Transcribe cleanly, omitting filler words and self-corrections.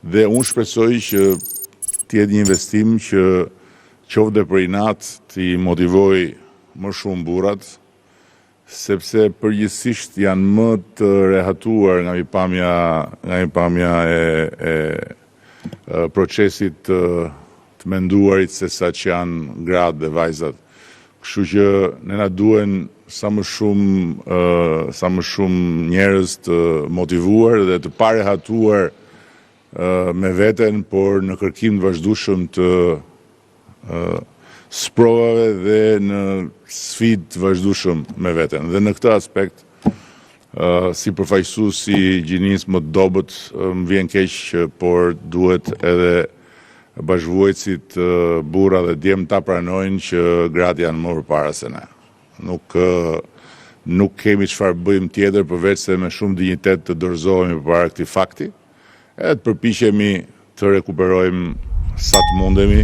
Dhe unë shpresoj që t'jetë një investim që qoftë për inat t'i motivoj më shumë burrat, sepse përgjithsisht janë më të rehatuar nga mirëpamja e procesit të menduarit se sa që janë gratë dhe vajzat. Kështu që ne na duhen sa më shumë njerëz të motivuar dhe të parehatuar me veten, por në kërkim të vazhdueshëm të sprovave dhe në sfidë të vazhdueshëm me veten. Dhe në këtë aspekt, si përfaqësues i gjinisë më të dobët, më vjen keq, por duhet edhe bashkëvuajtësit burra dhe djem ta pranojnë që gratë janë më përpara se ne. Nuk kemi çfarë bëjmë tjetër përveç se me shumë dinjitet të dorëzohemi përpara këtij fakti, edhe të përpiqemi të rekuperojmë sa të mundemi